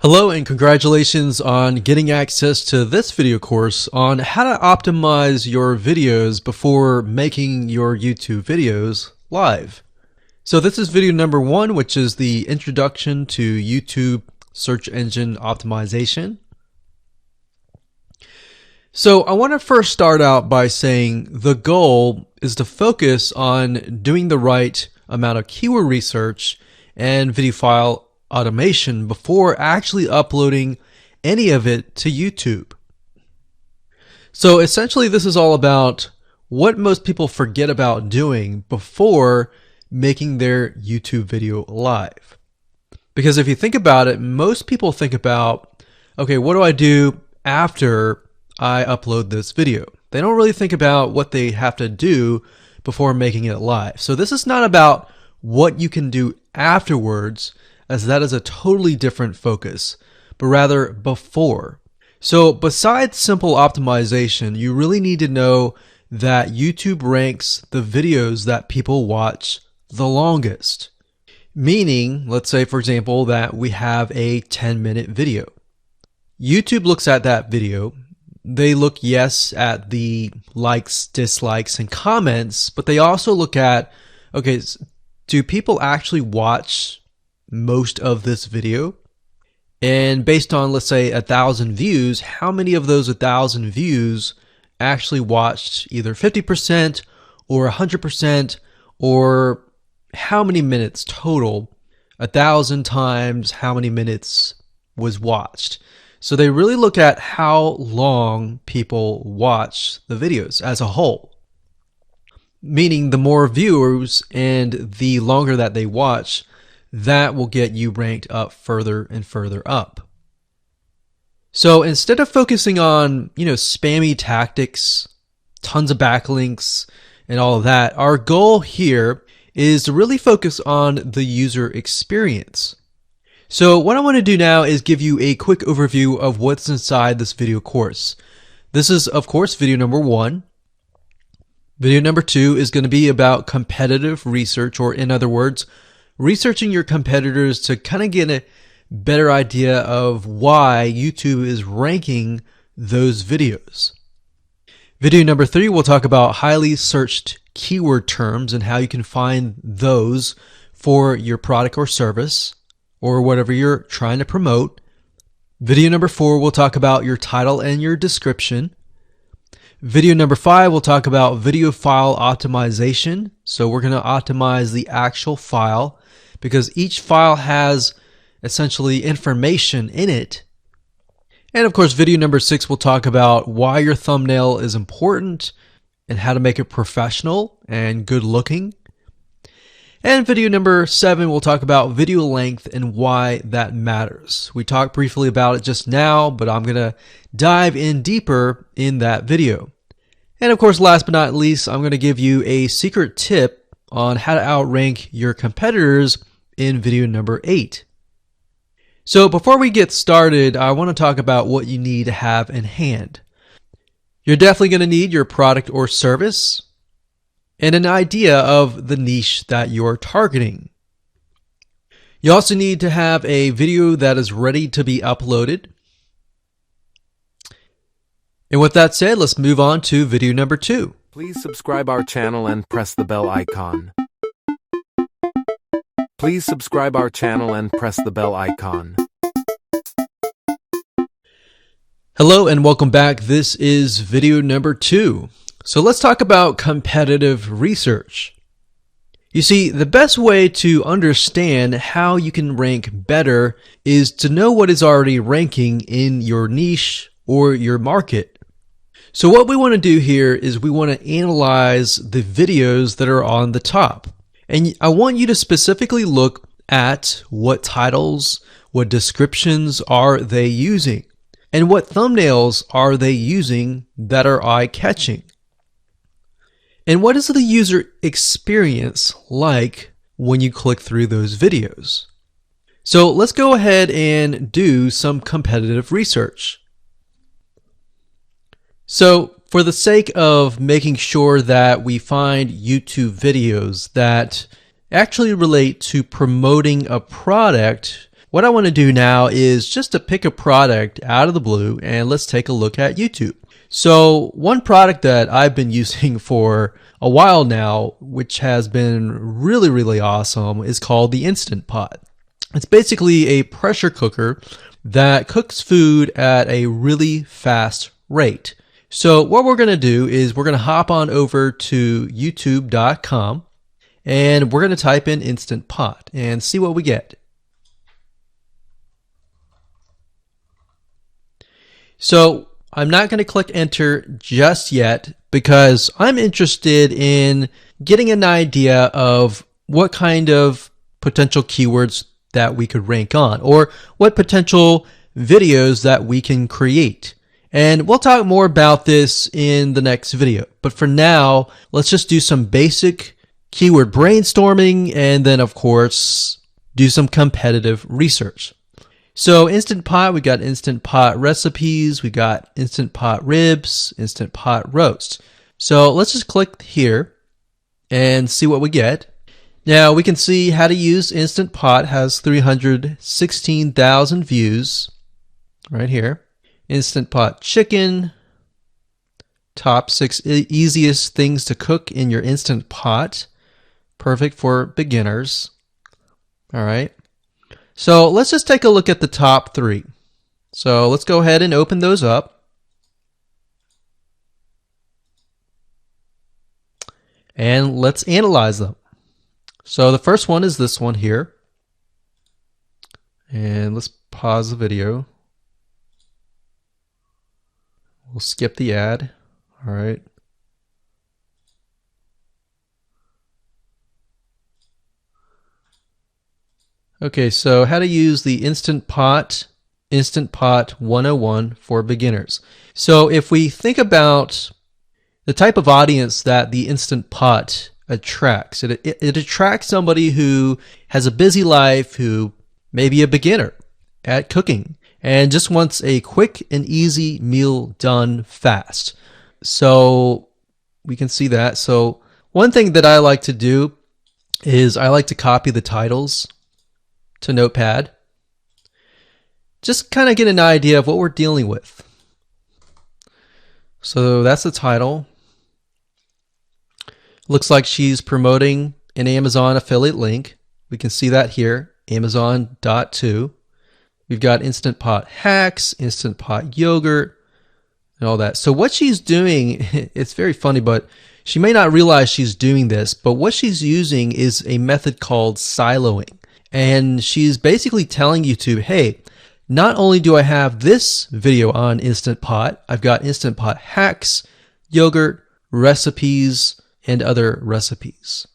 Hello and congratulations on getting access to this video course on how to optimize your videos before making your YouTube videos live. So this is video number 1, which is the introduction to YouTube search engine optimization. So I want to first start out by saying the goal is to focus on doing the right amount of keyword research and video file automation before actually uploading any of it to YouTube. So essentially this is all about what most people forget about doing before making their YouTube video live. Because if you think about it, most people think about, okay, what do I do after I upload this video? They don't really think about what they have to do before making it live. So this is not about what you can do afterwards, as that is a totally different focus, but rather before. So besides simple optimization, you really need to know that YouTube ranks the videos that people watch the longest. Meaning, let's say for example that we have a 10-minute video. YouTube looks at that video. They look, yes, at the likes, dislikes, and comments, but they also look at, okay, do people actually watch most of this video? And based on, let's say, 1,000 views, how many of those 1,000 views actually watched either 50% or 100%, or how many minutes total? 1,000 times how many minutes was watched. So they really look at how long people watch the videos as a whole. Meaning the more viewers and the longer that they watch, that will get you ranked up further and further up. So instead of focusing on, spammy tactics, tons of backlinks, and all of that, our goal here is to really focus on the user experience. So what I want to do now is give you a quick overview of what's inside this video course. This is, of course, video number 1. Video number 2 is going to be about competitive research, or in other words, researching your competitors to kind of get a better idea of why YouTube is ranking those videos. Video number 3, we'll talk about highly searched keyword terms and how you can find those for your product or service or whatever you're trying to promote. Video number 4, we'll talk about your title and your description. Video number 5, we'll talk about video file optimization. So we're going to optimize the actual file because each file has essentially information in it. And of course, video number 6, we'll talk about why your thumbnail is important and how to make it professional and good looking. And video number 7, we'll talk about video length and why that matters. We talked briefly about it just now, but I'm going to dive in deeper in that video. And of course, last but not least, I'm going to give you a secret tip on how to outrank your competitors in video number 8. So before we get started, I want to talk about what you need to have in hand. You're definitely going to need your product or service and an idea of the niche that you're targeting. You also need to have a video that is ready to be uploaded. And with that said, let's move on to video number 2. Please subscribe our channel and press the bell icon. Please subscribe our channel and press the bell icon. Hello and welcome back. This is video number 2. So let's talk about competitive research. You see, the best way to understand how you can rank better is to know what is already ranking in your niche or your market. So what we want to do here is we want to analyze the videos that are on the top. And I want you to specifically look at what titles, what descriptions are they using, and what thumbnails are they using that are eye-catching. And what is the user experience like when you click through those videos? So let's go ahead and do some competitive research. So for the sake of making sure that we find YouTube videos that actually relate to promoting a product what I want to do now is just to pick a product out of the blue, and let's take a look at YouTube. So one product that I've been using for a while now, which has been really, really awesome, is called the Instant Pot. It's basically a pressure cooker that cooks food at a really fast rate. So what we're going to do is we're going to hop on over to youtube.com and we're going to type in Instant Pot and see what we get. So I'm not going to click enter just yet because I'm interested in getting an idea of what kind of potential keywords that we could rank on, or what potential videos that we can create. And we'll talk more about this in the next video. But for now, let's just do some basic keyword brainstorming and then, of course, do some competitive research. So Instant Pot, we got Instant Pot recipes, we got Instant Pot ribs, Instant Pot roast. So let's just click here and see what we get. Now we can see how to use Instant Pot has 316,000 views right here. Instant Pot chicken, top 6 easiest things to cook in your Instant Pot, perfect for beginners. All right. So let's just take a look at the top 3. So let's go ahead and open those up. And let's analyze them. So the first one is this one here. And let's pause the video. We'll skip the ad. All right. Okay, so how to use the Instant Pot 101 for beginners. So if we think about the type of audience that the Instant Pot attracts, it attracts somebody who has a busy life, who may be a beginner at cooking and just wants a quick and easy meal done fast. So we can see that. So one thing that I like to do is I like to copy the titles to Notepad. Just kind of get an idea of what we're dealing with. So that's the title. Looks like she's promoting an Amazon affiliate link. We can see that here, Amazon.to. We've got Instant Pot hacks, Instant Pot yogurt, and all that. So what she's doing, it's very funny, but she may not realize she's doing this, but what she's using is a method called siloing. And she's basically telling YouTube, hey, not only do I have this video on Instant Pot, I've got Instant Pot hacks, yogurt, recipes, and other recipes.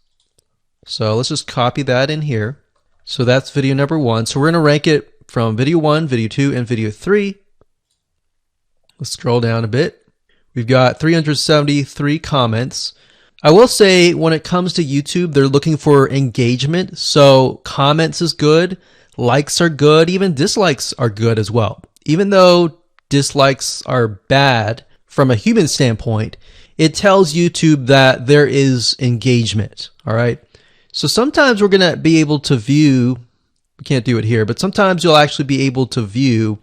So let's just copy that in here. So that's video number 1. So we're going to rank it from video 1, video 2, and video 3. Let's scroll down a bit. We've got 373 comments. I will say when it comes to YouTube, they're looking for engagement. So comments is good, likes are good, even dislikes are good as well. Even though dislikes are bad from a human standpoint, it tells YouTube that there is engagement. All right. So sometimes we're going to be able to view, we can't do it here, but sometimes you'll actually be able to view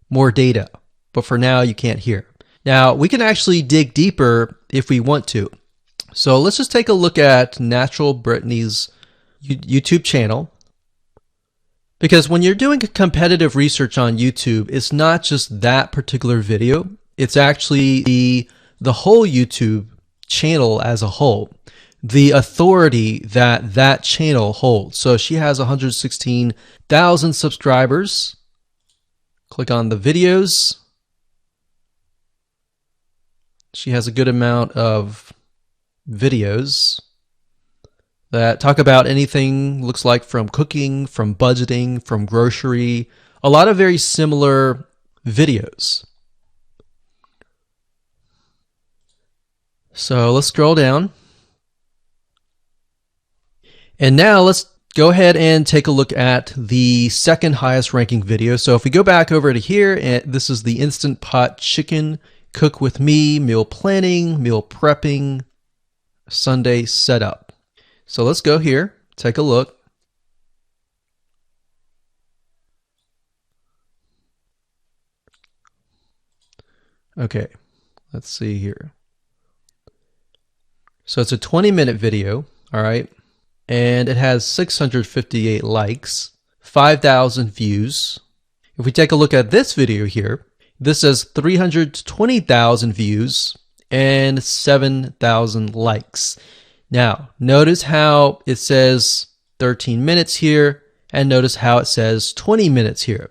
more data. But for now, you can't hear. Now, we can actually dig deeper if we want to. So let's just take a look at Natural Brittany's YouTube channel. Because when you're doing competitive research on YouTube, it's not just that particular video. It's actually the whole YouTube channel as a whole. The authority that that channel holds. So she has 116,000 subscribers. Click on the videos. She has a good amount of videos that talk about anything, looks like from cooking, from budgeting, from grocery, a lot of very similar videos. So let's scroll down. And now let's go ahead and take a look at the second highest ranking video. So if we go back over to here, and this is the Instant Pot chicken, cook with me, meal planning, meal prepping, Sunday setup. So let's go here, take a look. Okay, let's see here. So it's a 20-minute video, all right? And it has 658 likes, 5,000 views. If we take a look at this video here, this has 320,000 views and 7,000 likes. Now, notice how it says 13 minutes here, and notice how it says 20 minutes here.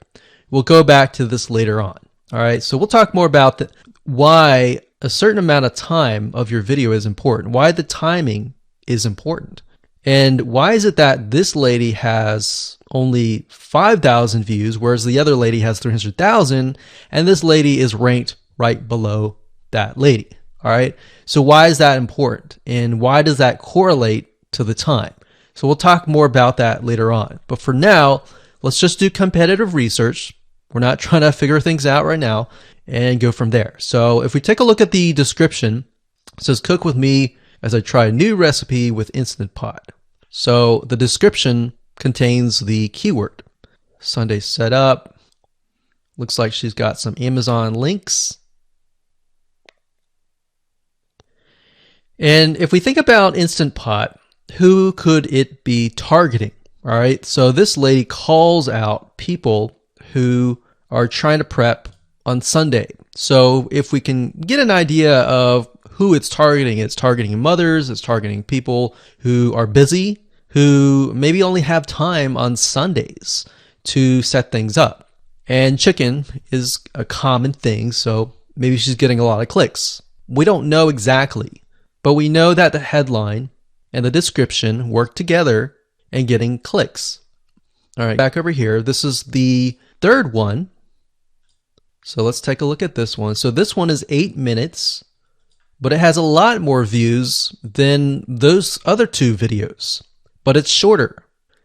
We'll go back to this later on. All right, so we'll talk more about why a certain amount of time of your video is important, why the timing is important. And why is it that this lady has only 5,000 views, whereas the other lady has 300,000, and this lady is ranked right below that lady? All right. So why is that important? And why does that correlate to the time? So we'll talk more about that later on. But for now, let's just do competitive research. We're not trying to figure things out right now and go from there. So if we take a look at the description, it says cook with me as I try a new recipe with Instant Pot. So the description contains the keyword. Sunday setup. Looks like she's got some Amazon links. And if we think about Instant Pot, who could it be targeting? All right, so this lady calls out people who are trying to prep on Sunday. So if we can get an idea of who it's targeting mothers, it's targeting people who are busy, who maybe only have time on Sundays to set things up. And chicken is a common thing, so maybe she's getting a lot of clicks. We don't know exactly, but we know that the headline and the description work together and getting clicks. All right, back over here. This is the third one. So let's take a look at this one. So this one is 8 minutes, but it has a lot more views than those other two videos. But it's shorter.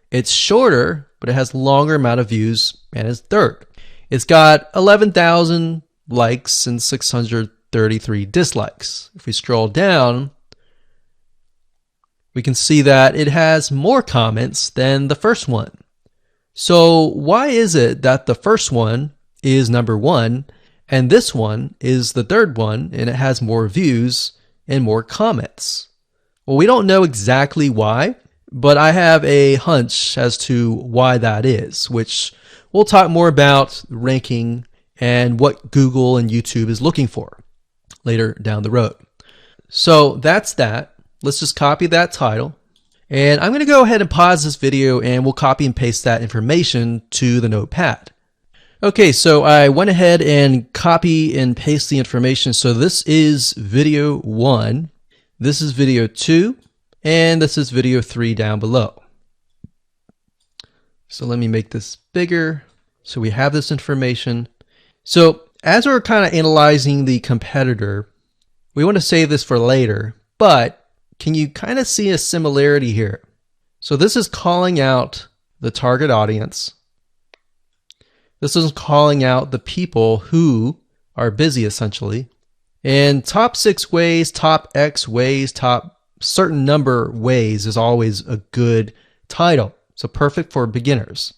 It's shorter, but it has longer amount of views and is third. It's got 11,000 likes and 633 dislikes. If we scroll down, we can see that it has more comments than the first one. So why is it that the first one is number one and this one is the third one and it has more views and more comments? Well, we don't know exactly why, but I have a hunch as to why that is, which we'll talk more about ranking and what Google and YouTube is looking for later down the road. So that's that. Let's just copy that title. And I'm going to go ahead and pause this video and we'll copy and paste that information to the notepad. Okay, so I went ahead and copy and paste the information. So this is video 1, this is video 2, and this is video 3 down below. So let me make this bigger so we have this information. So as we're kind of analyzing the competitor, we want to save this for later, but can you kind of see a similarity here? So this is calling out the target audience. This is calling out the people who are busy, essentially. And top 6 ways, top X ways, top certain number ways is always a good title. So perfect for beginners.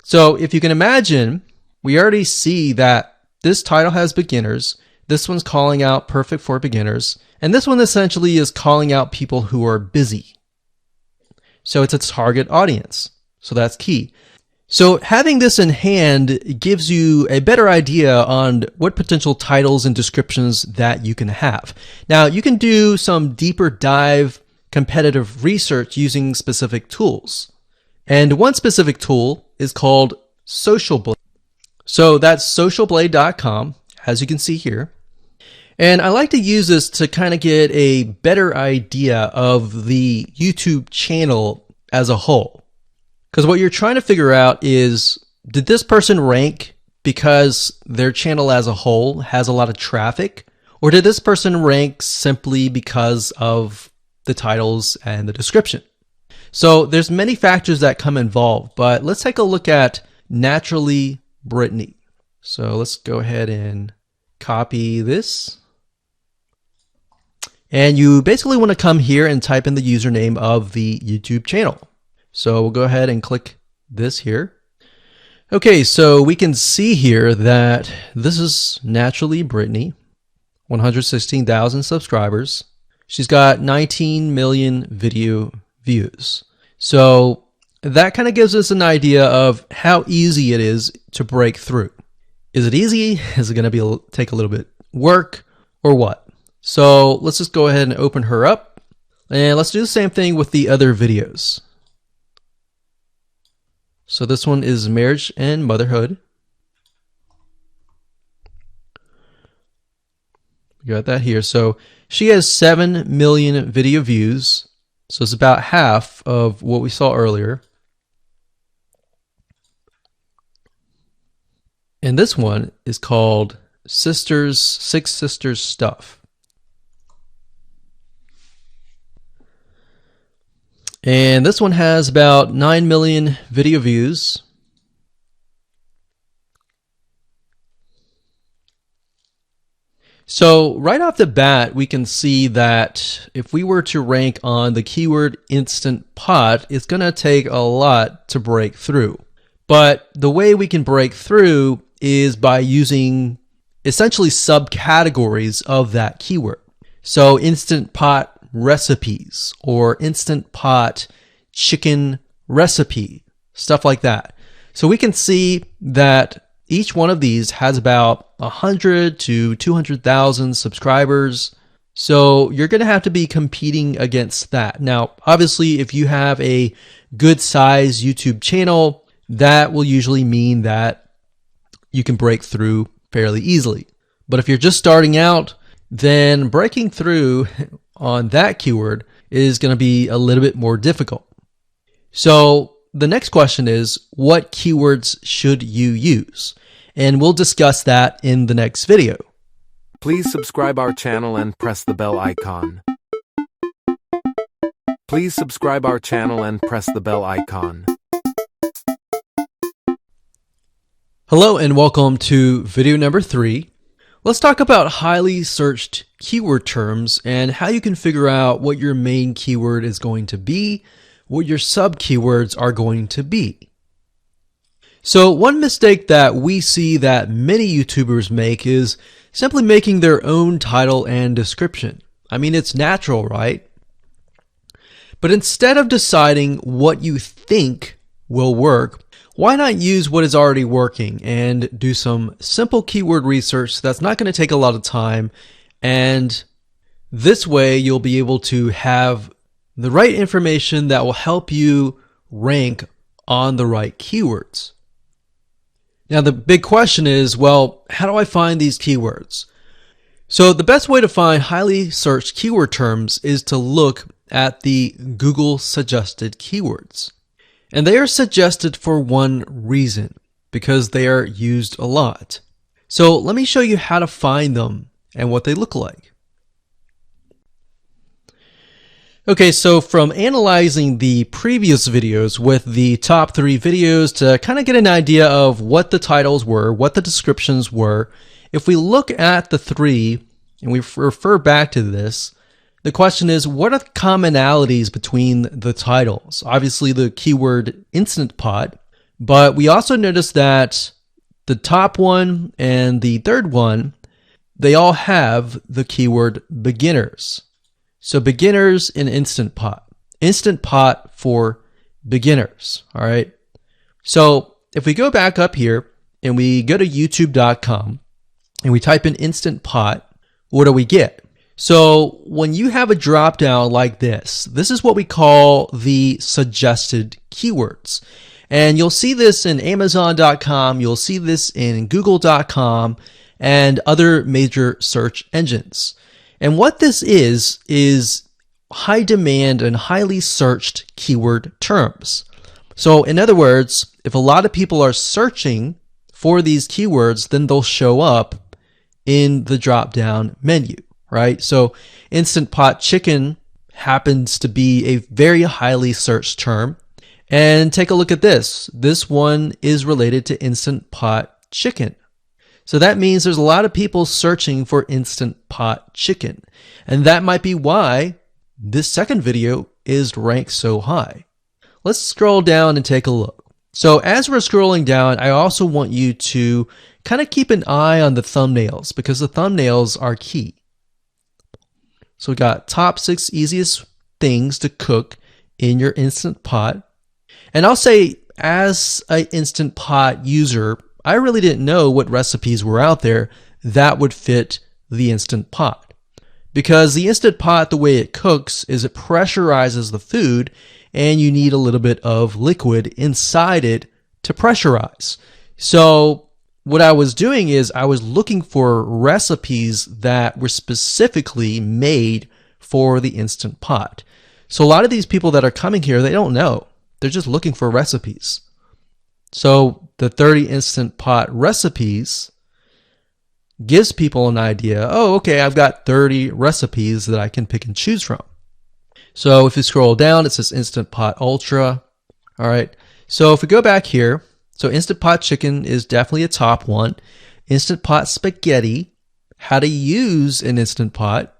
So if you can imagine, we already see that this title has beginners. This one's calling out perfect for beginners. And this one essentially is calling out people who are busy. So it's a target audience. So that's key. So having this in hand gives you a better idea on what potential titles and descriptions that you can have. Now, you can do some deeper dive competitive research using specific tools. And one specific tool is called Social Blade. So that's socialblade.com, as you can see here. And I like to use this to kind of get a better idea of the YouTube channel as a whole. Because what you're trying to figure out is, did this person rank because their channel as a whole has a lot of traffic? Or did this person rank simply because of the titles and the description? So there's many factors that come involved, but let's take a look at Naturally Brittany. So let's go ahead and copy this. And you basically want to come here and type in the username of the YouTube channel. So we'll go ahead and click this here. Okay, so we can see here that this is naturally Brittany, 116,000 subscribers. She's got 19 million video views. So that kind of gives us an idea of how easy it is to break through. Is it easy? Is it going to take a little bit work or what? So let's just go ahead and open her up, and let's do the same thing with the other videos. So this one is marriage and motherhood. We got that here. So she has 7 million video views. So it's about half of what we saw earlier. And this one is called Six Sisters Stuff. And this one has about 9 million video views. So right off the bat, we can see that if we were to rank on the keyword Instant Pot, it's going to take a lot to break through. But the way we can break through is by using essentially subcategories of that keyword. So Instant Pot recipes or Instant Pot chicken recipe, stuff like that. So we can see that each one of these has about 100 to 200,000 subscribers. So you're going to have to be competing against that. Now, obviously, if you have a good size YouTube channel, that will usually mean that you can break through fairly easily. But if you're just starting out, then breaking through on that keyword is going to be a little bit more difficult. So the next question is, what keywords should you use? And we'll discuss that in the next video. Please subscribe our channel and press the bell icon. Please subscribe our channel and press the bell icon. Hello and welcome to video number 3. Let's talk about highly searched keyword terms and how you can figure out what your main keyword is going to be, what your sub keywords are going to be. So one mistake that we see that many YouTubers make is simply making their own title and description. I mean, it's natural, right? But instead of deciding what you think will work, why not use what is already working and do some simple keyword research that's not going to take a lot of time, and this way you'll be able to have the right information that will help you rank on the right keywords. Now the big question is, well, how do I find these keywords? So the best way to find highly searched keyword terms is to look at the Google suggested keywords. And they are suggested for one reason, because they are used a lot. So let me show you how to find them and what they look like. Okay, so from analyzing the previous videos with the top 3 videos to kind of get an idea of what the titles were, what the descriptions were, if we look at the 3 and we refer back to this, the question is, what are the commonalities between the titles? Obviously the keyword Instant Pot, but we also notice that the top one and the third one, they all have the keyword beginners. So beginners in Instant Pot. Instant Pot for beginners, all right? So if we go back up here and we go to youtube.com and we type in Instant Pot, what do we get? So when you have a drop down like this is what we call the suggested keywords. And you'll see this in Amazon.com, you'll see this in Google.com and other major search engines. And what this is high demand and highly searched keyword terms. So in other words, if a lot of people are searching for these keywords, then they'll show up in the drop down menu. Right? So Instant Pot chicken happens to be a very highly searched term. And take a look at this. This one is related to Instant Pot chicken. So that means there's a lot of people searching for Instant Pot chicken. And that might be why this second video is ranked so high. Let's scroll down and take a look. So as we're scrolling down, I also want you to kind of keep an eye on the thumbnails because the thumbnails are key. So we got top 6 easiest things to cook in your Instant Pot. And I'll say, as an Instant Pot user, I really didn't know what recipes were out there that would fit the Instant Pot. Because the Instant Pot, the way it cooks is it pressurizes the food, and you need a little bit of liquid inside it to pressurize. So what I was doing is I was looking for recipes that were specifically made for the Instant Pot. So a lot of these people that are coming here, they don't know. They're just looking for recipes. So the 30 Instant Pot recipes gives people an idea. Oh, okay, I've got 30 recipes that I can pick and choose from. So if you scroll down, it says Instant Pot Ultra. All right. So if we go back here, so Instant Pot Chicken is definitely a top one. Instant Pot Spaghetti, how to use an Instant Pot.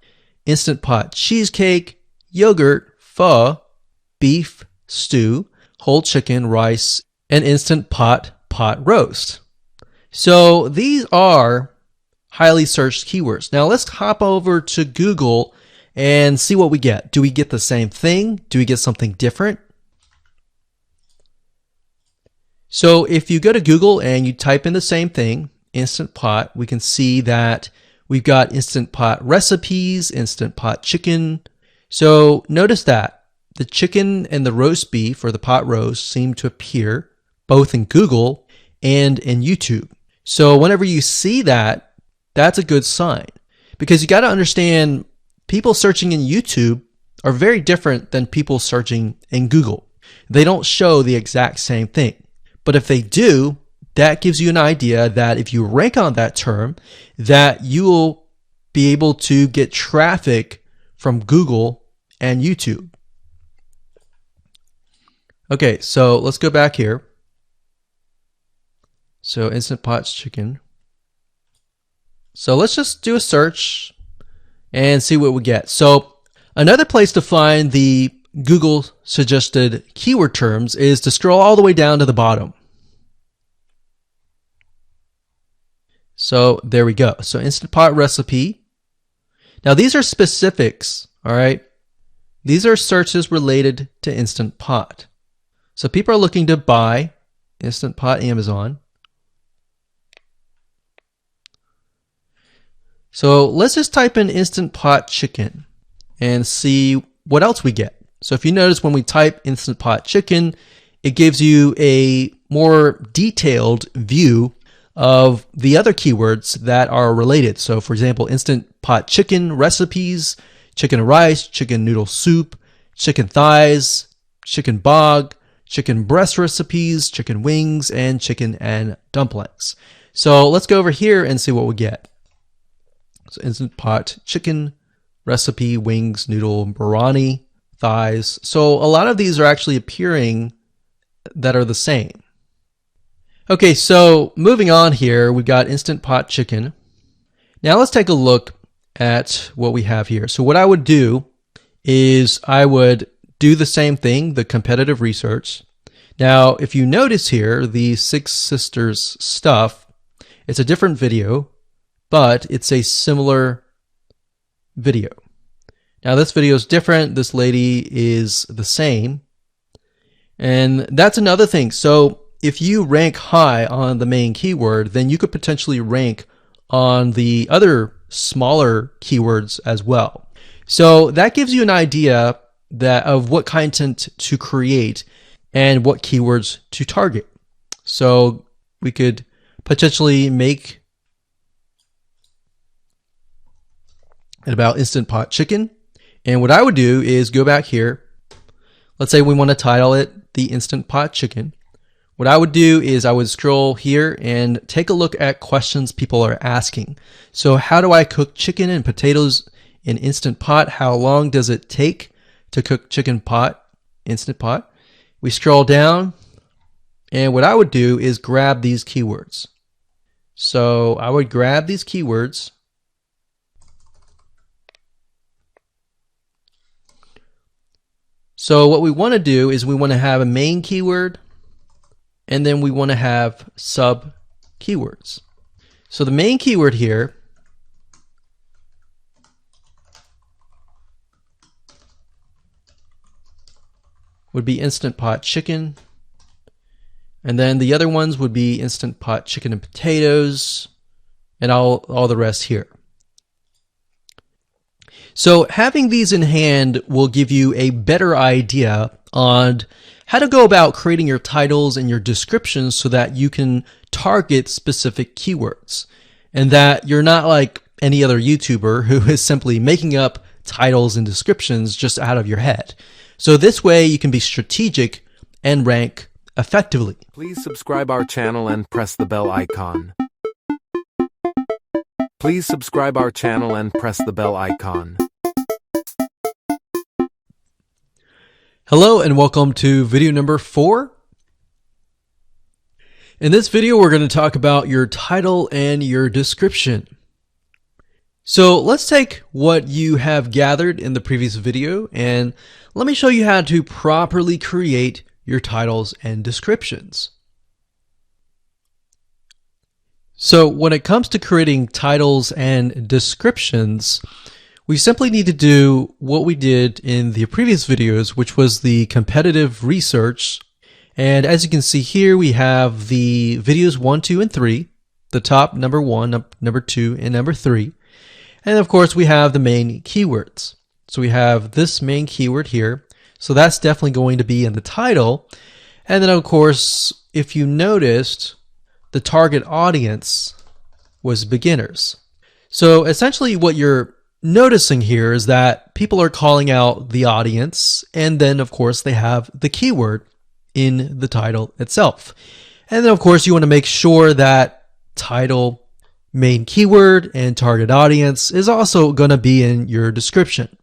Instant Pot Cheesecake, Yogurt, Pho, Beef Stew, Whole Chicken, Rice, and Instant Pot Pot Roast. So these are highly searched keywords. Now let's hop over to Google and see what we get. Do we get the same thing? Do we get something different? So if you go to Google and you type in the same thing, Instant Pot, we can see that we've got Instant Pot recipes, Instant Pot chicken. So notice that the chicken and the roast beef or the pot roast seem to appear both in Google and in YouTube. So whenever you see that, that's a good sign, because you got to understand people searching in YouTube are very different than people searching in Google. They don't show the exact same thing. But if they do, that gives you an idea that if you rank on that term, that you will be able to get traffic from Google and YouTube. Okay, so let's go back here. So Instant Pot Chicken. So let's just do a search and see what we get. So another place to find the Google suggested keyword terms is to scroll all the way down to the bottom. So there we go. So Instant Pot recipe. Now these are specifics, all right? These are searches related to Instant Pot. So people are looking to buy Instant Pot Amazon. So let's just type in Instant Pot Chicken and see what else we get. So if you notice, when we type Instant Pot Chicken, it gives you a more detailed view of the other keywords that are related. So for example, Instant Pot Chicken recipes, chicken rice, chicken noodle soup, chicken thighs, chicken bog, chicken breast recipes, chicken wings, and chicken and dumplings. So let's go over here and see what we get. So Instant Pot Chicken recipe, wings, noodle, biryani, thighs. So a lot of these are actually appearing that are the same. Okay, so moving on here, we've got Instant Pot Chicken. Now let's take a look at what we have here. So what I would do is I would do the same thing, the competitive research. Now, if you notice here, the Six Sisters stuff, it's a different video, but it's a similar video. Now this video is different. This lady is the same. And that's another thing. So if you rank high on the main keyword, then you could potentially rank on the other smaller keywords as well. So that gives you an idea that of what content to create and what keywords to target. So we could potentially make it about Instant Pot Chicken. And what I would do is go back here. Let's say we want to title it the Instant Pot Chicken. What I would do is I would scroll here and take a look at questions people are asking. So how do I cook chicken and potatoes in Instant Pot? How long does it take to cook chicken pot, Instant Pot? We scroll down, and what I would do is grab these keywords. So I would grab these keywords. So what we want to do is we want to have a main keyword and then we want to have sub keywords. So the main keyword here would be Instant Pot Chicken, and then the other ones would be Instant Pot Chicken and Potatoes, and all the rest here. So having these in hand will give you a better idea on how to go about creating your titles and your descriptions so that you can target specific keywords, and that you're not like any other YouTuber who is simply making up titles and descriptions just out of your head. So this way you can be strategic and rank effectively. Please subscribe our channel and press the bell icon. Please subscribe our channel and press the bell icon. Hello and welcome to video number 4. In this video, we're going to talk about your title and your description. So let's take what you have gathered in the previous video and let me show you how to properly create your titles and descriptions. So when it comes to creating titles and descriptions, we simply need to do what we did in the previous videos, which was the competitive research. And as you can see here, we have the videos 1, 2, and 3, the top number 1, number 2, and number 3. And of course, we have the main keywords. So we have this main keyword here. So that's definitely going to be in the title. And then of course, if you noticed, the target audience was beginners. So essentially what you're noticing here is that people are calling out the audience, and then of course they have the keyword in the title itself. And then of course you want to make sure that title, main keyword, and target audience is also going to be in your description.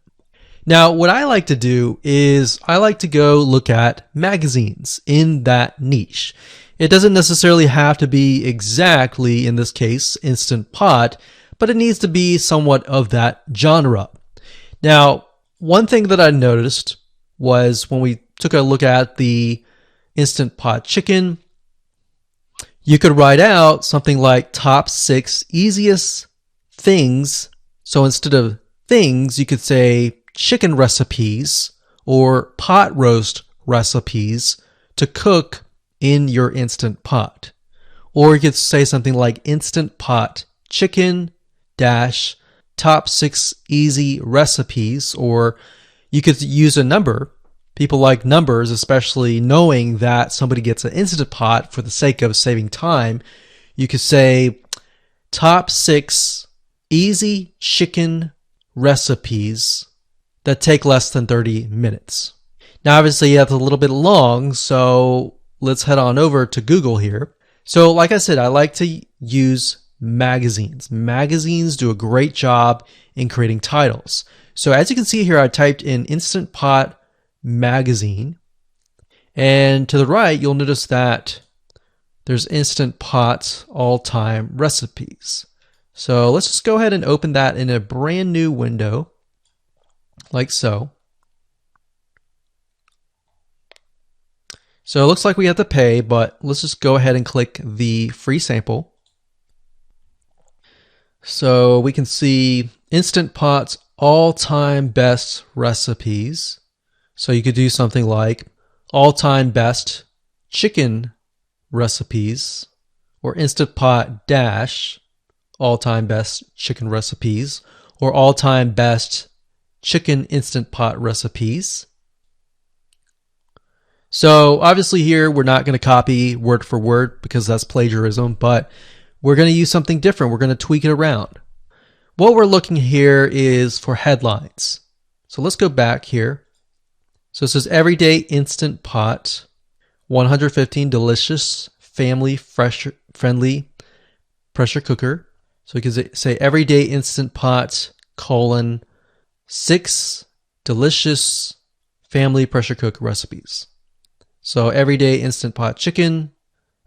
Now what I like to do is I like to go look at magazines in that niche. It doesn't necessarily have to be exactly, in this case, Instant Pot, but it needs to be somewhat of that genre. Now, one thing that I noticed was when we took a look at the Instant Pot Chicken, you could write out something like top 6 easiest things. So instead of things, you could say chicken recipes or pot roast recipes to cook in your Instant Pot. Or you could say something like Instant Pot Chicken dash top 6 easy recipes, or you could use a number. People like numbers, especially knowing that somebody gets an Instant Pot for the sake of saving time. You could say top 6 easy chicken recipes that take less than 30 minutes. Now obviously that's a little bit long, so let's head on over to Google here. So like I said, I like to use magazines. Magazines do a great job in creating titles. So as you can see here, I typed in Instant Pot magazine, and to the right you'll notice that there's Instant Pot all-time recipes. So let's just go ahead and open that in a brand new window like so. So it looks like we have to pay, but let's just go ahead and click the free sample. So we can see Instant Pot's all-time best recipes. So you could do something like all-time best chicken recipes, or Instant Pot dash all-time best chicken recipes, or all-time best chicken Instant Pot recipes. So obviously here we're not going to copy word for word because that's plagiarism, but we're going to use something different. We're going to tweak it around. What we're looking here is for headlines. So let's go back here. So it says Everyday Instant Pot, 115 delicious, family friendly pressure cooker. So we can say Everyday Instant Pot, colon, 6 delicious family pressure cook recipes. So Everyday Instant Pot Chicken,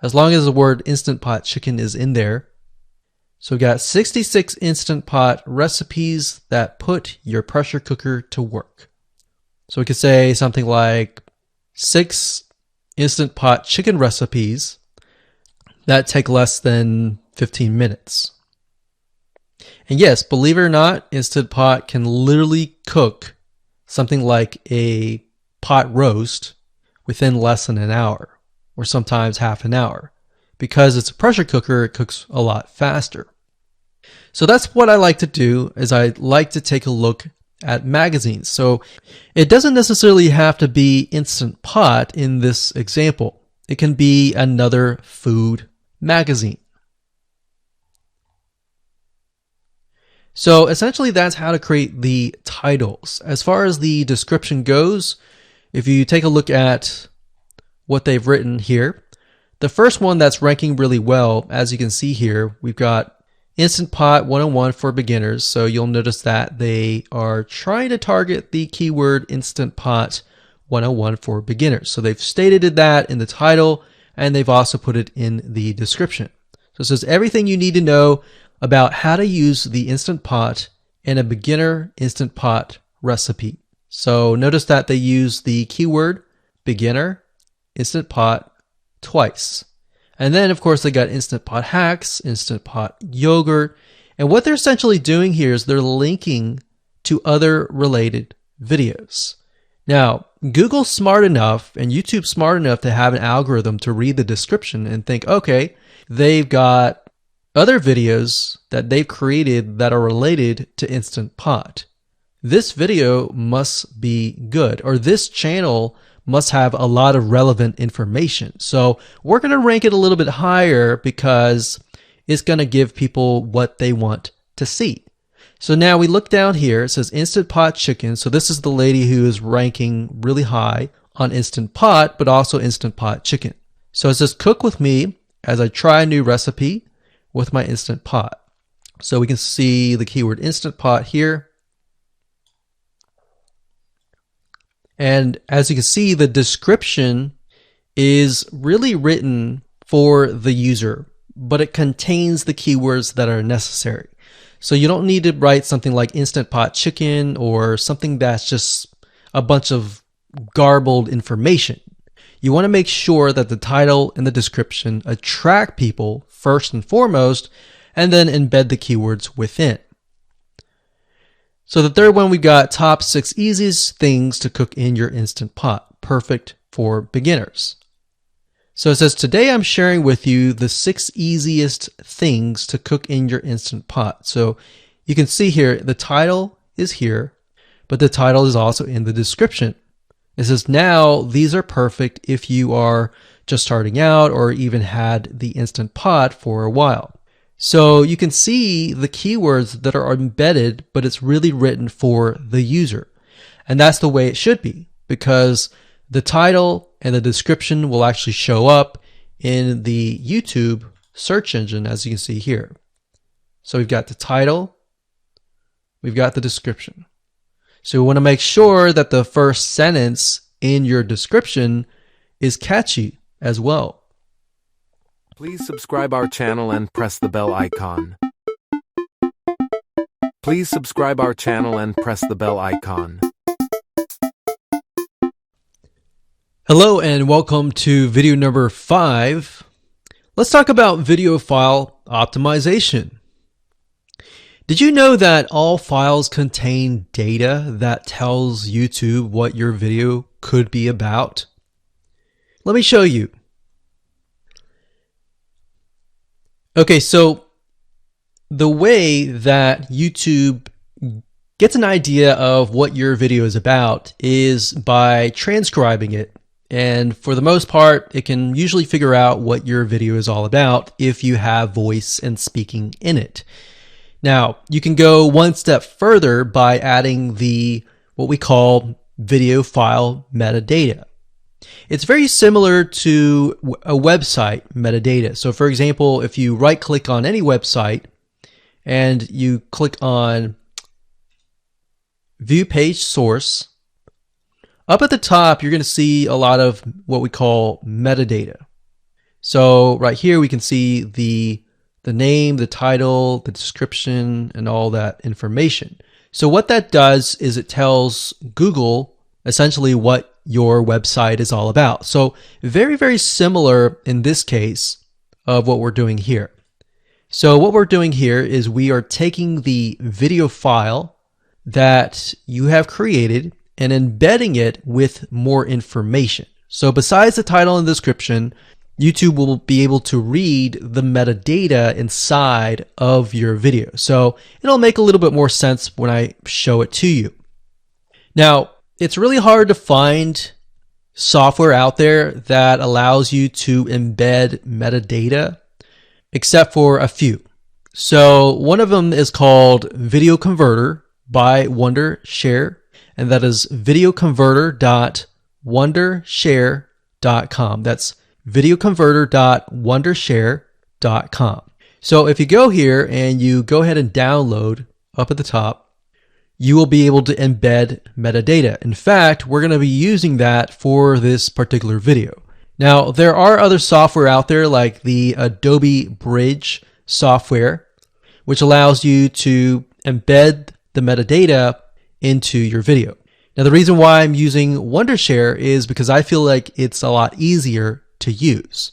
as long as the word Instant Pot Chicken is in there. So we got 66 Instant Pot recipes that put your pressure cooker to work. So we could say something like 6 Instant Pot chicken recipes that take less than 15 minutes. And yes, believe it or not, Instant Pot can literally cook something like a pot roast within less than an hour, or sometimes half an hour. Because it's a pressure cooker, it cooks a lot faster. So that's what I like to do, is I like to take a look at magazines. So it doesn't necessarily have to be Instant Pot in this example. It can be another food magazine. So essentially that's how to create the titles. As far as the description goes, if you take a look at what they've written here, the first one that's ranking really well, as you can see here, we've got Instant Pot 101 for beginners. So you'll notice that they are trying to target the keyword Instant Pot 101 for beginners. So they've stated that in the title, and they've also put it in the description. So it says everything you need to know about how to use the Instant Pot in a beginner Instant Pot recipe. So notice that they use the keyword beginner Instant Pot twice. And then of course they got Instant Pot hacks, Instant Pot yogurt. And what they're essentially doing here is they're linking to other related videos. Now, Google's smart enough and YouTube's smart enough to have an algorithm to read the description and think, okay, they've got other videos that they've created that are related to Instant Pot. This video must be good, or this channel must have a lot of relevant information. So we're going to rank it a little bit higher because it's going to give people what they want to see. So now we look down here, it says Instant Pot chicken. So this is the lady who is ranking really high on Instant Pot, but also Instant Pot chicken. So it says cook with me as I try a new recipe with my Instant Pot. So we can see the keyword Instant Pot here. And as you can see, the description is really written for the user, but it contains the keywords that are necessary. So you don't need to write something like Instant Pot chicken or something that's just a bunch of garbled information. You want to make sure that the title and the description attract people first and foremost, and then embed the keywords within. So the third one, we've got top 6 easiest things to cook in your Instant Pot, perfect for beginners. So it says, today I'm sharing with you the 6 easiest things to cook in your Instant Pot. So you can see here, the title is here, but the title is also in the description. It says, now these are perfect if you are just starting out or even had the Instant Pot for a while. So you can see the keywords that are embedded, but it's really written for the user. And that's the way it should be, because the title and the description will actually show up in the YouTube search engine, as you can see here. So we've got the title, we've got the description. So we want to make sure that the first sentence in your description is catchy as well. Please subscribe our channel and press the bell icon. Please subscribe our channel and press the bell icon. Hello and welcome to video number 5. Let's talk about video file optimization. Did you know that all files contain data that tells YouTube what your video could be about? Let me show you. Okay, so the way that YouTube gets an idea of what your video is about is by transcribing it. And for the most part, it can usually figure out what your video is all about if you have voice and speaking in it. Now, you can go one step further by adding what we call video file metadata. It's very similar to a website metadata. So for example, if you right click on any website and you click on View Page Source, up at the top, you're going to see a lot of what we call metadata. So right here, we can see the name, the title, the description, and all that information. So what that does is it tells Google essentially what your website is all about. So very, very similar in this case of what we're doing here. So what we're doing here is we are taking the video file that you have created and embedding it with more information. So besides the title and description, YouTube will be able to read the metadata inside of your video. So it'll make a little bit more sense when I show it to you. Now, it's really hard to find software out there that allows you to embed metadata, except for a few. So one of them is called Video Converter by Wondershare, and that is videoconverter.wondershare.com. That's videoconverter.wondershare.com. So if you go here and you go ahead and download up at the top, you will be able to embed metadata. In fact, we're going to be using that for this particular video. Now, there are other software out there like the Adobe Bridge software, which allows you to embed the metadata into your video. Now, the reason why I'm using Wondershare is because I feel like it's a lot easier to use.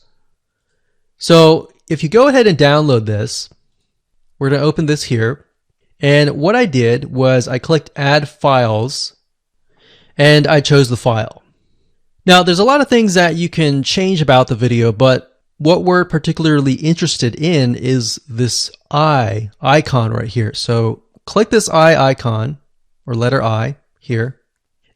So if you go ahead and download this, we're going to open this here. And what I did was I clicked Add Files and I chose the file. Now, there's a lot of things that you can change about the video, but what we're particularly interested in is this I icon right here. So click this I icon or letter I here,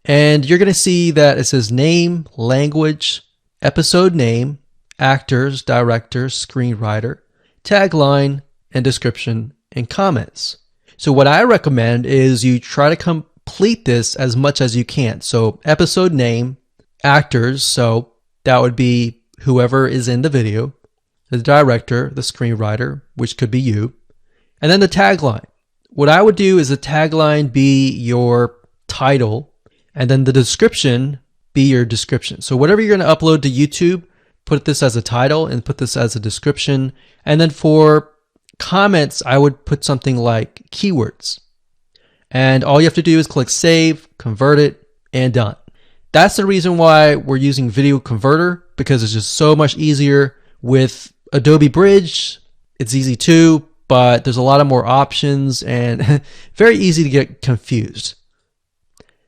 and you're going to see that it says name, language, episode name, actors, directors, screenwriter, tagline, and description, and comments. So what I recommend is you try to complete this as much as you can. So episode name, actors, so that would be whoever is in the video, the director, the screenwriter, which could be you, and then the tagline. What I would do is the tagline be your title, and then the description be your description. So whatever you're going to upload to YouTube, put this as a title and put this as a description. And then for comments, I would put something like keywords. And all you have to do is click save, convert it, and done. That's the reason why we're using Video Converter, because it's just so much easier. With Adobe Bridge, it's easy too, but there's a lot of more options and very easy to get confused.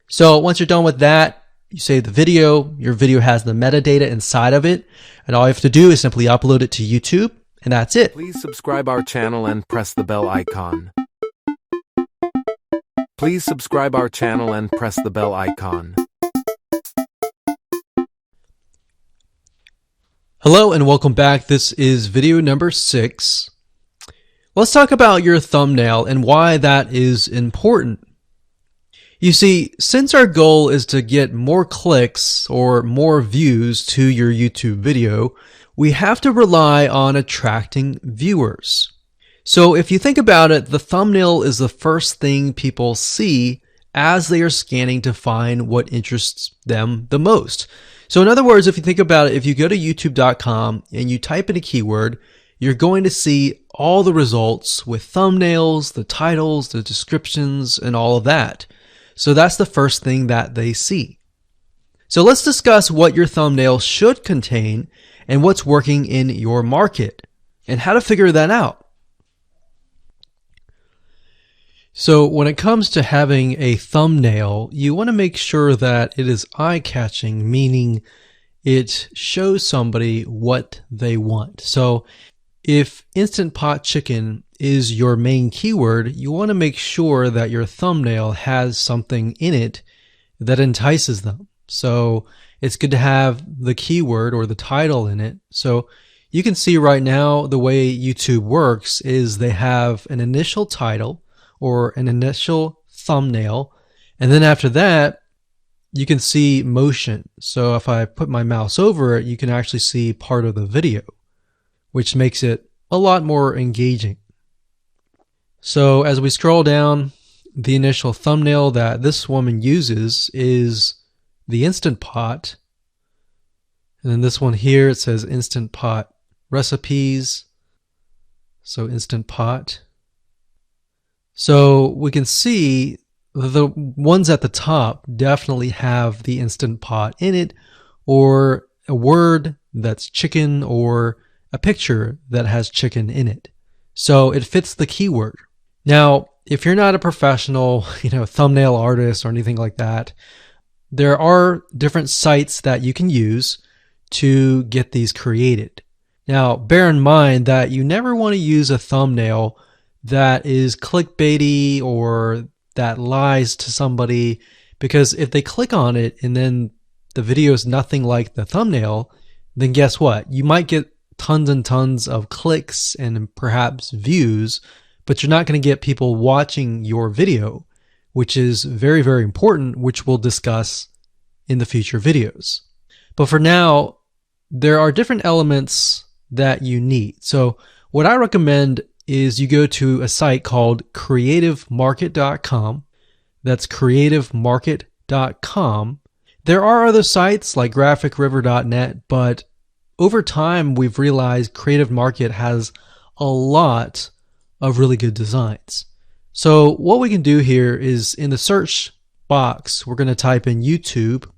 So once you're done with that, you save the video. Your video has the metadata inside of it, and all you have to do is simply upload it to YouTube, and that's it. Please subscribe our channel and press the bell icon. Please subscribe our channel and press the bell icon. Hello and welcome back. This is video number 6. Let's talk about your thumbnail and why that is important. You see, since our goal is to get more clicks or more views to your YouTube video, we have to rely on attracting viewers. So if you think about it, the thumbnail is the first thing people see as they are scanning to find what interests them the most. So in other words, if you think about it, if you go to youtube.com and you type in a keyword, you're going to see all the results with thumbnails, the titles, the descriptions, and all of that. So that's the first thing that they see. So let's discuss what your thumbnail should contain and what's working in your market and how to figure that out. So when it comes to having a thumbnail, you want to make sure that it is eye-catching, meaning it shows somebody what they want. So if Instant Pot Chicken is your main keyword, you want to make sure that your thumbnail has something in it that entices them. So it's good to have the keyword or the title in it. So you can see right now the way YouTube works is they have an initial title or an initial thumbnail, and then after that you can see motion. So if I put my mouse over it, you can actually see part of the video, which makes it a lot more engaging. So as we scroll down, the initial thumbnail that this woman uses is the Instant Pot, and then this one here, it says Instant Pot recipes, so Instant Pot. So we can see the ones at the top definitely have the Instant Pot in it, or a word that's chicken, or a picture that has chicken in it. So it fits the keyword. Now, if you're not a professional, thumbnail artist or anything like that, there are different sites that you can use to get these created. Now, bear in mind that you never want to use a thumbnail that is clickbaity or that lies to somebody, because if they click on it and then the video is nothing like the thumbnail, then guess what? You might get tons and tons of clicks and perhaps views, but you're not going to get people watching your video, which is very, very important, which we'll discuss in the future videos. But for now, there are different elements that you need. So what I recommend is you go to a site called creativemarket.com. That's creativemarket.com. There are other sites like graphicriver.net, but over time we've realized Creative Market has a lot of really good designs. So what we can do here is in the search box, we're going to type in YouTube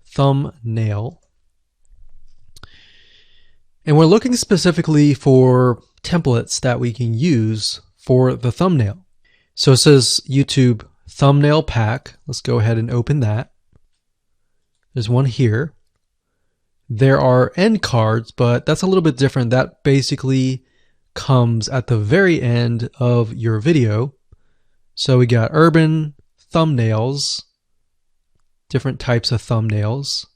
thumbnail. And we're looking specifically for templates that we can use for the thumbnail. So it says YouTube thumbnail pack. Let's go ahead and open that. There's one here. There are end cards, but that's a little bit different. That basically comes at the very end of your video. So we got urban thumbnails, different types of thumbnails.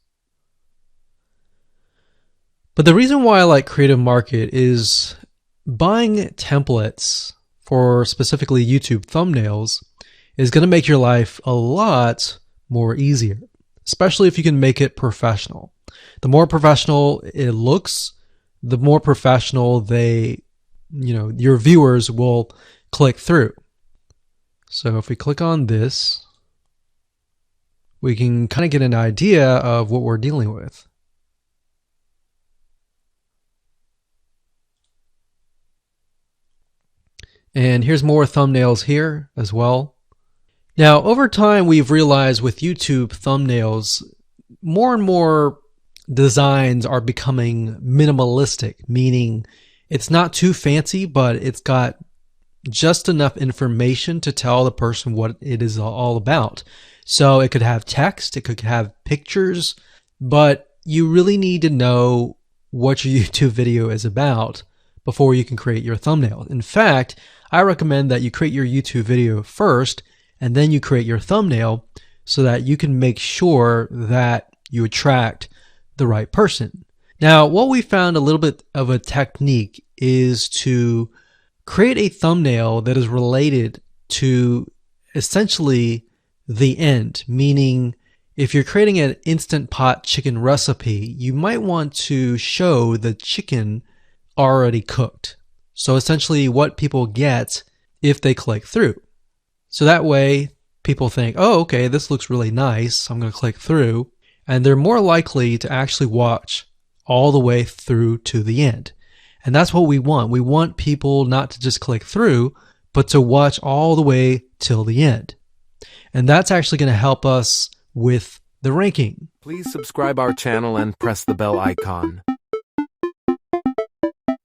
But the reason why I like Creative Market is buying templates for specifically YouTube thumbnails is going to make your life a lot more easier, especially if you can make it professional. The more professional it looks, the more professional your viewers will click through. So if we click on this, we can kind of get an idea of what we're dealing with. And here's more thumbnails here as well. Now, over time, we've realized with YouTube thumbnails, more and more designs are becoming minimalistic, meaning it's not too fancy, but it's got just enough information to tell the person what it is all about. So it could have text, it could have pictures, but you really need to know what your YouTube video is about before you can create your thumbnail. In fact, I recommend that you create your YouTube video first and then you create your thumbnail so that you can make sure that you attract the right person. Now, what we found a little bit of a technique is to create a thumbnail that is related to essentially the end, meaning if you're creating an Instant Pot chicken recipe, you might want to show the chicken already cooked. So essentially what people get if they click through. So that way people think, oh, okay, this looks really nice. I'm going to click through. And they're more likely to actually watch all the way through to the end. And that's what we want. We want people not to just click through, but to watch all the way till the end. And that's actually going to help us with the ranking. Please subscribe our channel and press the bell icon.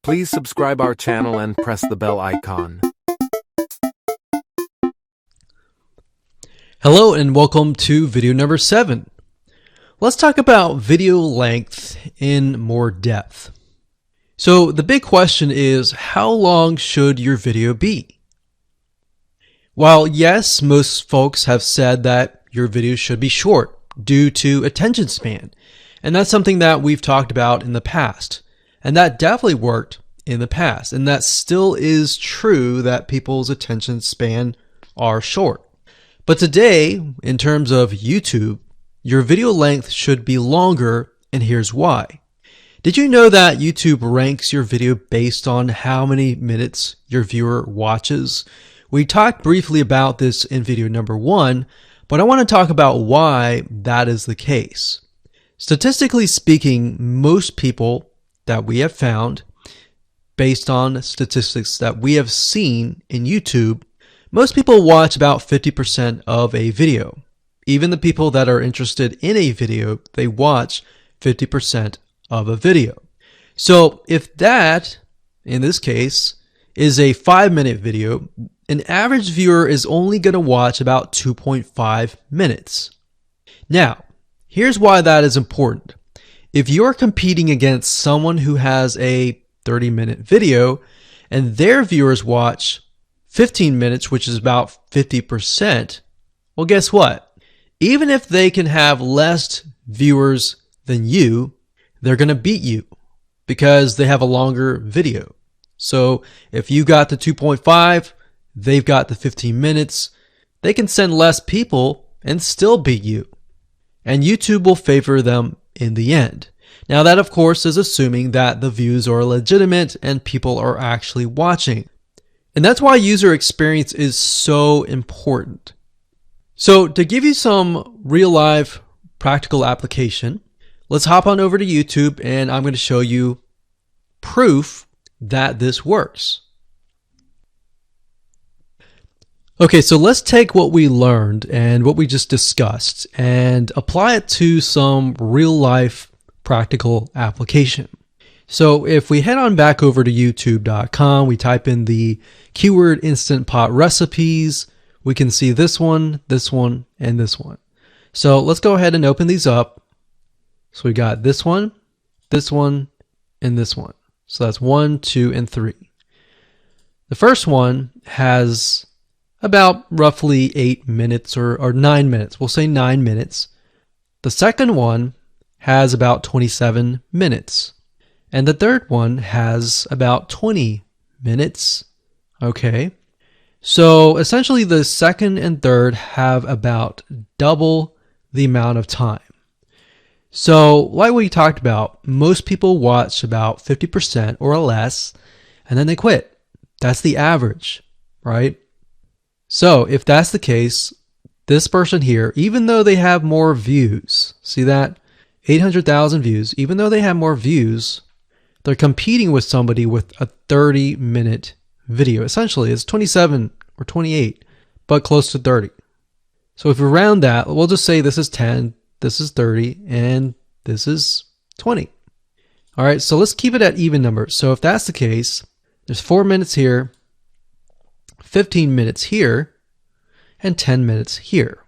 Please subscribe our channel and press the bell icon. Hello and welcome to video number 7. Let's talk about video length in more depth. So the big question is, how long should your video be? While yes, most folks have said that your video should be short due to attention span, and that's something that we've talked about in the past. And that definitely worked in the past. And that still is true that people's attention span are short. But today, in terms of YouTube, your video length should be longer, and here's why. Did you know that YouTube ranks your video based on how many minutes your viewer watches? We talked briefly about this in video number 1, but I want to talk about why that is the case. Statistically speaking, most people that we have found, based on statistics that we have seen in YouTube, Most people watch about 50% of a video. Even the people that are interested in a video, they watch 50% of a video. So if that, in this case, is a 5-minute video, an average viewer is only going to watch about 2.5 minutes. Now, here's why that is important. If you're competing against someone who has a 30-minute video and their viewers watch 15 minutes, which is about 50%, well, guess what? Even if they can have less viewers than you, they're going to beat you because they have a longer video. So if you got the 2.5, they've got the 15 minutes, they can send less people and still beat you. And YouTube will favor them in the end. Now that, of course, is assuming that the views are legitimate and people are actually watching. And that's why user experience is so important. So to give you some real life practical application, let's hop on over to YouTube and I'm going to show you proof that this works. Okay, so let's take what we learned and what we just discussed and apply it to some real life practical application. So if we head on back over to youtube.com, we type in the keyword Instant Pot recipes, we can see this one, and this one. So let's go ahead and open these up. So we got this one, and this one. So that's 1, 2, and 3. The first one has about roughly 8 minutes or 9 minutes. We'll say 9 minutes. The second one has about 27 minutes. And the third one has about 20 minutes. Okay. So essentially the second and third have about double the amount of time. So like we talked about, most people watch about 50% or less, and then they quit. That's the average, right? So if that's the case, this person here, even though they have more views, see that? 800,000 views, even though they have more views, they're competing with somebody with a 30-minute video. Essentially, it's 27 or 28, but close to 30. So if we round that, we'll just say this is 10, this is 30, and this is 20. All right, so let's keep it at even numbers. So if that's the case, there's 4 minutes here, 15 minutes here, and 10 minutes here.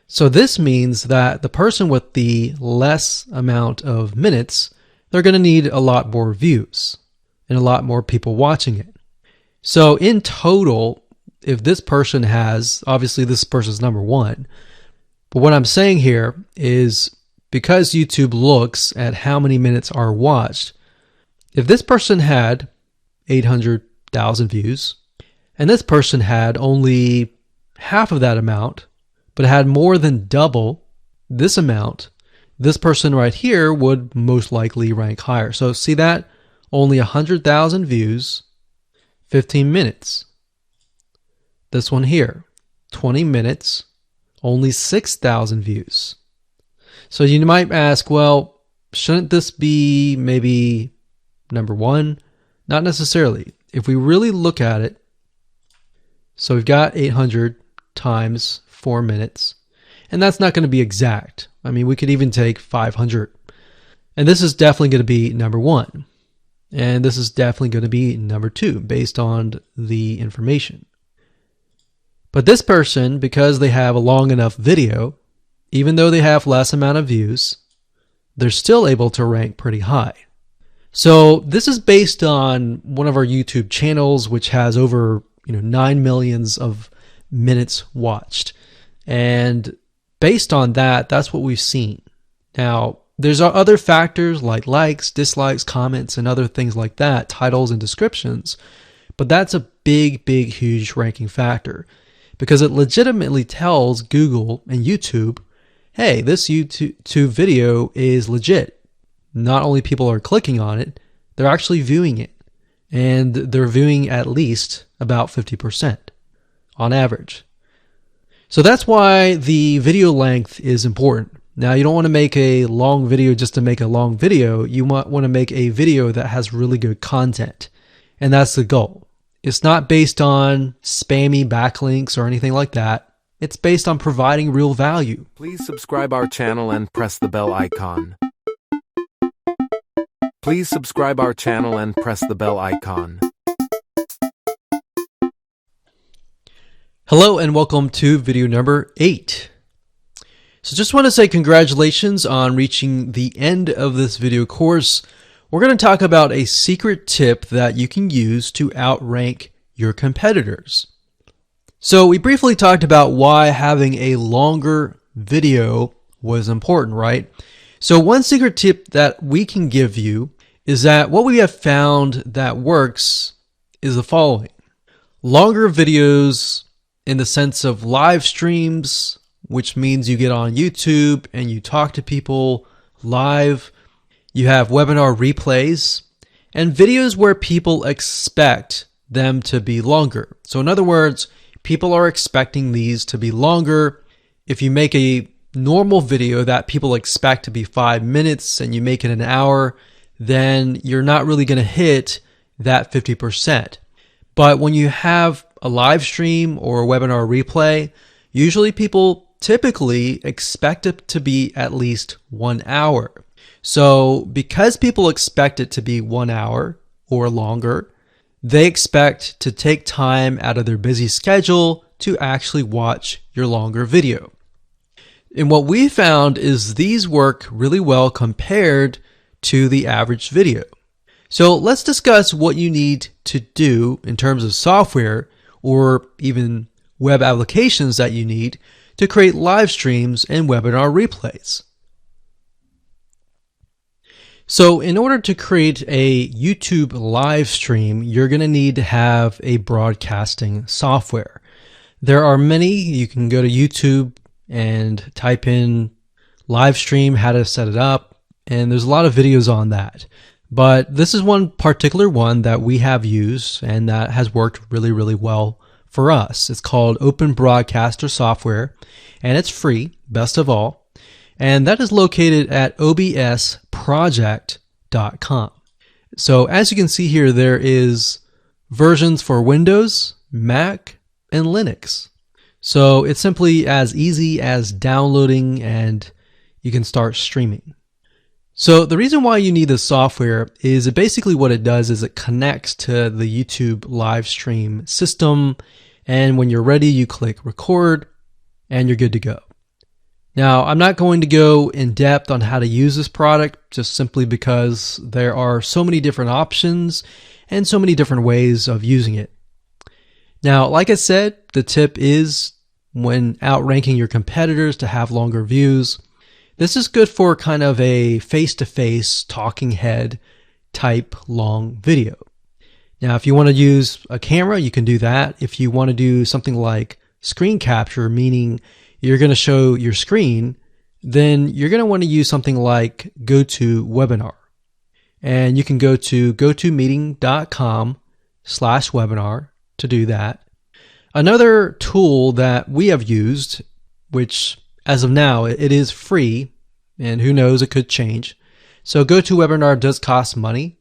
So this means that the person with the less amount of minutes, they're going to need a lot more views and a lot more people watching it. So in total, if this person has, obviously this person's number one, but what I'm saying here is because YouTube looks at how many minutes are watched, if this person had 800,000 views and this person had only half of that amount, but had more than double this amount, this person right here would most likely rank higher. So see that? Only 100,000 views, 15 minutes. This one here, 20 minutes, only 6,000 views. So you might ask, well, shouldn't this be maybe number one? Not necessarily. If we really look at it, so we've got 800 times 4 minutes, and that's not going to be exact. I mean, we could even take 500. And this is definitely going to be number one. And this is definitely going to be number two based on the information. But this person, because they have a long enough video, even though they have less amount of views, they're still able to rank pretty high. So this is based on one of our YouTube channels, which has over 9 million of minutes watched. And based on that, that's what we've seen. Now, there's other factors like likes, dislikes, comments, and other things like that, titles and descriptions. But that's a big, huge ranking factor because it legitimately tells Google and YouTube, hey, this YouTube video is legit. Not only people are clicking on it, they're actually viewing it. And they're viewing at least about 50% on average. So that's why the video length is important. Now, you don't want to make a long video just to make a long video. You might want to make a video that has really good content. And that's the goal. It's not based on spammy backlinks or anything like that. It's based on providing real value. Please subscribe our channel and press the bell icon. Please subscribe our channel and press the bell icon. Hello and welcome to video number 8. So just want to say congratulations on reaching the end of this video course. We're going to talk about a secret tip that you can use to outrank your competitors. So we briefly talked about why having a longer video was important, right? So one secret tip that we can give you is that what we have found that works is the following. Longer videos in the sense of live streams, which means you get on YouTube and you talk to people live. You have webinar replays and videos where people expect them to be longer. So in other words, people are expecting these to be longer. If you make a normal video that people expect to be 5 minutes and you make it an hour, then you're not really going to hit that 50%. But when you have a live stream or a webinar replay, usually people typically expect it to be at least 1 hour. So because people expect it to be 1 hour or longer, they expect to take time out of their busy schedule to actually watch your longer video. And what we found is these work really well compared to the average video. So let's discuss what you need to do in terms of software or even web applications that you need to create live streams and webinar replays. So in order to create a YouTube live stream, you're going to need to have a broadcasting software. There are many. You can go to YouTube and type in live stream, how to set it up, and there's a lot of videos on that. But this is one particular one that we have used and that has worked really, really well for us. It's called Open Broadcaster Software, and it's free, best of all. And that is located at obsproject.com. So as you can see here, there is versions for Windows, Mac, and Linux. So it's simply as easy as downloading and you can start streaming. So the reason why you need this software is basically what it does is it connects to the YouTube live stream system. And when you're ready, you click record and you're good to go. Now, I'm not going to go in depth on how to use this product just simply because there are so many different options and so many different ways of using it. Now, like I said, the tip is when outranking your competitors to have longer views. This is good for kind of a face-to-face talking head type long video. Now, if you want to use a camera, you can do that. If you want to do something like screen capture, meaning you're going to show your screen, then you're going to want to use something like GoToWebinar. And you can go to gotomeeting.com/webinar to do that. Another tool that we have used, which as of now, it is free, and who knows, it could change. So GoToWebinar does cost money,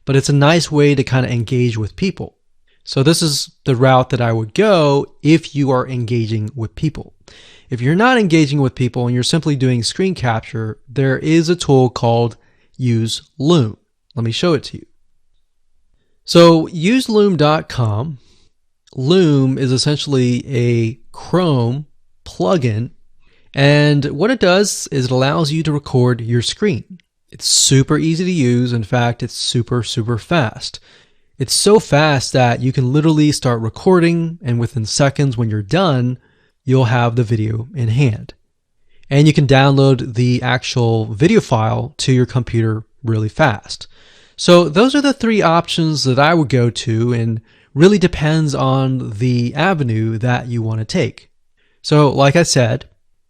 but it's a nice way to kind of engage with people. So this is the route that I would go if you are engaging with people. If you're not engaging with people and you're simply doing screen capture, there is a tool called Use Loom. Let me show it to you. So useloom.com. Loom is essentially a Chrome plugin. And what it does is it allows you to record your screen. It's super easy to use. In fact, it's super, super fast. It's so fast that you can literally start recording, and within seconds when you're done, you'll have the video in hand. And you can download the actual video file to your computer really fast. So those are the 3 options that I would go to, and really depends on the avenue that you want to take. So like I said,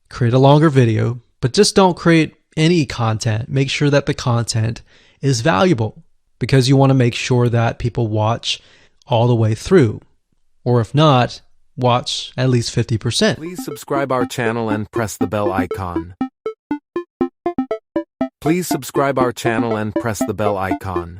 create a longer video, but just don't create any content. Make sure that the content is valuable, because you want to make sure that people watch all the way through. Or if not, watch at least 50%. Please subscribe our channel and press the bell icon. Please subscribe our channel and press the bell icon.